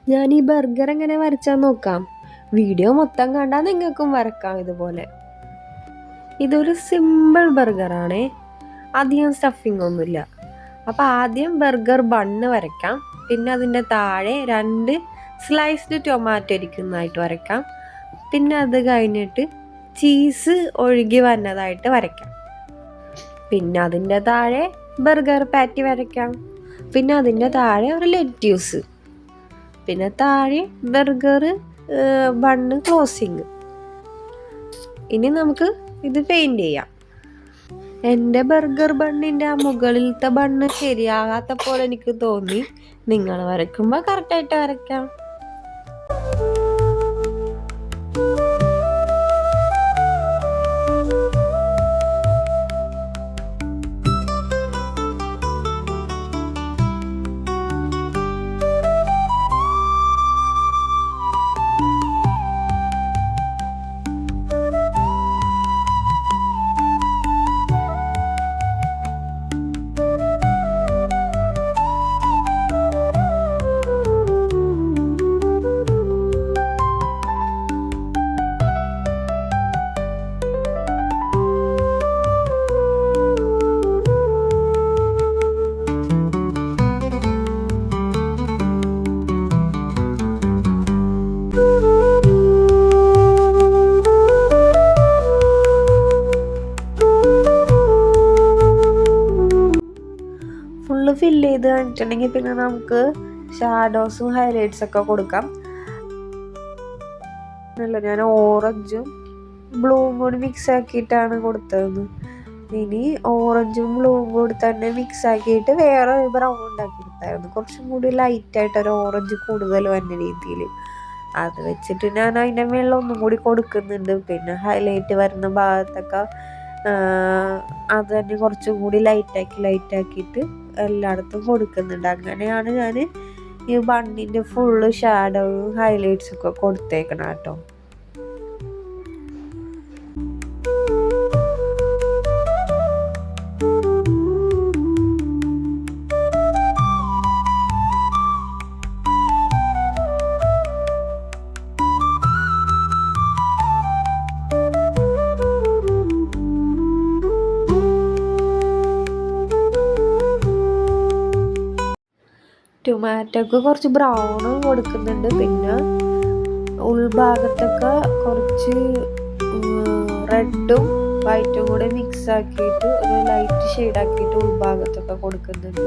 ഞാൻ ഈ ബർഗർ എങ്ങനെ വരച്ചാൽ നോക്കാം. വീഡിയോ മൊത്തം കണ്ടാൽ നിങ്ങൾക്കും വരക്കാം ഇതുപോലെ. ഇതൊരു സിമ്പിൾ ബർഗറാണേ, അധികം സ്റ്റഫിംഗ് ഒന്നുമില്ല. അപ്പോൾ ആദ്യം ബർഗർ ബണ്ണ് വരയ്ക്കാം. പിന്നെ അതിൻ്റെ താഴെ 2 സ്ലൈസ്ഡ് ടൊമാറ്റോ ഇരിക്കുന്നതായിട്ട് വരയ്ക്കാം. പിന്നെ അത് കഴിഞ്ഞിട്ട് ചീസ് ഒഴുകി വന്നതായിട്ട് വരയ്ക്കാം. പിന്നെ അതിൻ്റെ താഴെ ബർഗർ പാറ്റി വരയ്ക്കാം. പിന്നെ അതിൻ്റെ താഴെ ഒരു ലെറ്റ്യൂസ്. പിന്നെ താഴെ ബർഗർ ബണ്ണ് ക്ലോസിങ്. ഇനി നമുക്ക് ഇത് പെയിൻറ് ചെയ്യാം. എൻ്റെ ബർഗർ ബണ്ണിൻ്റെ ആ മുകളിലത്തെ ബണ്ണ് ശരിയാകാത്ത പോലെ എനിക്ക് തോന്നി. നിങ്ങൾ വരയ്ക്കുമ്പോൾ കറക്റ്റായിട്ട് വരയ്ക്കാം. ഫുള്ള് ഫില്ല് ചെയ്ത് കഴിഞ്ഞിട്ടുണ്ടെങ്കിൽ പിന്നെ നമുക്ക് ഷാഡോസും ഹൈലൈറ്റ്സ് ഒക്കെ കൊടുക്കാം. ഞാൻ ഓറഞ്ചും ബ്ലൂവും കൂടി മിക്സ് ആക്കിയിട്ടാണ് കൊടുത്തത്. ഇനി ഓറഞ്ചും ബ്ലൂവും കൂടി തന്നെ മിക്സ് ആക്കിയിട്ട് വേറെ ഒരു ബ്രൗൺ ഉണ്ടാക്കിയെടുത്തായിരുന്നു. കുറച്ചും കൂടി ലൈറ്റായിട്ട് ഒരു ഓറഞ്ച് കൂടുതൽ വന്ന രീതിയിൽ അത് വെച്ചിട്ട് ഞാൻ അതിൻ്റെ മേളിൽ ഒന്നും കൂടി കൊടുക്കുന്നുണ്ട്. പിന്നെ ഹൈലൈറ്റ് വരുന്ന ഭാഗത്തൊക്കെ അത് തന്നെ കുറച്ചും കൂടി ലൈറ്റാക്കിയിട്ട് എല്ലായിടത്തും കൊടുക്കുന്നുണ്ട്. അങ്ങനെയാണ് ഞാൻ ഈ ബണ്ണിൻ്റെ ഫുള്ള് ഷാഡോവും ഹൈലൈറ്റ്സും ഒക്കെ കൊടുത്തേക്കണം കേട്ടോ. ടൊമാറ്റോക്ക് കുറച്ച് ബ്രൗണും കൊടുക്കുന്നുണ്ട്. പിന്നെ ഉൾഭാഗത്തൊക്കെ കുറച്ച് റെഡും വൈറ്റും കൂടെ മിക്സ് ആക്കിയിട്ട് ഒരു ലൈറ്റ് ഷെയ്ഡാക്കിയിട്ട് ഉൾഭാഗത്തൊക്കെ കൊടുക്കുന്നുണ്ട്.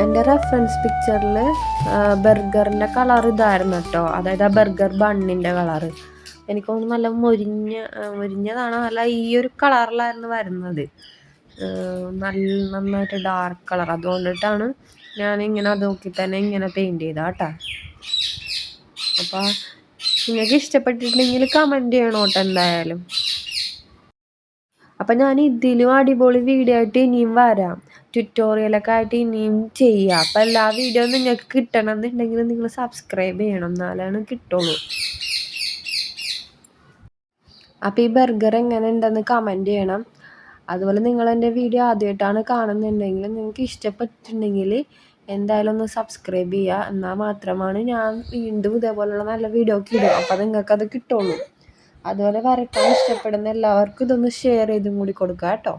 എൻ്റെ റെഫറൻസ് പിക്ചറിൽ ബർഗറിൻ്റെ കളർ ഇതായിരുന്നു കേട്ടോ, അതായത് ആ ബർഗർ ബണ്ണിൻ്റെ കളറ് എനിക്ക് തോന്നുന്നു നല്ല മുരിഞ്ഞതാണോ അല്ല ഈ ഒരു കളറിലായിരുന്നു വരുന്നത്. നന്നായിട്ട് ഡാർക്ക് കളർ, അതുകൊണ്ടിട്ടാണ് ഞാനിങ്ങനെ അത് നോക്കി തന്നെ ഇങ്ങനെ പെയിൻറ്റ് ചെയ്താ കേട്ടോ. അപ്പോൾ നിങ്ങൾക്ക് ഇഷ്ടപ്പെട്ടിട്ടുണ്ടെങ്കിൽ കമൻറ്റ് ചെയ്യണം കേട്ടോ എന്തായാലും. അപ്പം ഞാൻ ഇതിലും അടിപൊളി വീഡിയോ ആയിട്ട് ഇനിയും വരാം, ട്യൂട്ടോറിയലൊക്കെ ആയിട്ട് ഇനിയും ചെയ്യാം. അപ്പം എല്ലാ വീഡിയോ നിങ്ങൾക്ക് കിട്ടണം എന്നുണ്ടെങ്കിൽ നിങ്ങൾ സബ്സ്ക്രൈബ് ചെയ്യണം, എന്നാലാണ് കിട്ടുള്ളൂ. അപ്പോൾ ഈ ബർഗർ എങ്ങനെ ഉണ്ടെന്ന് കമൻറ്റ് ചെയ്യണം. അതുപോലെ നിങ്ങൾ എൻ്റെ വീഡിയോ ആദ്യമായിട്ടാണ് കാണുന്നുണ്ടെങ്കിൽ നിങ്ങൾക്ക് ഇഷ്ടപ്പെട്ടിട്ടുണ്ടെങ്കിൽ എന്തായാലും ഒന്ന് സബ്സ്ക്രൈബ് ചെയ്യുക, എന്നാൽ മാത്രമാണ് ഞാൻ വീണ്ടും ഇതേപോലെയുള്ള നല്ല വീഡിയോ ഒക്കെ ഇടും, അപ്പോൾ നിങ്ങൾക്കത് കിട്ടുള്ളൂ. അതുപോലെ വരയ്ക്കാൻ ഇഷ്ടപ്പെടുന്ന എല്ലാവർക്കും ഇതൊന്ന് ഷെയർ ചെയ്തും കൂടി കൊടുക്കുക കേട്ടോ.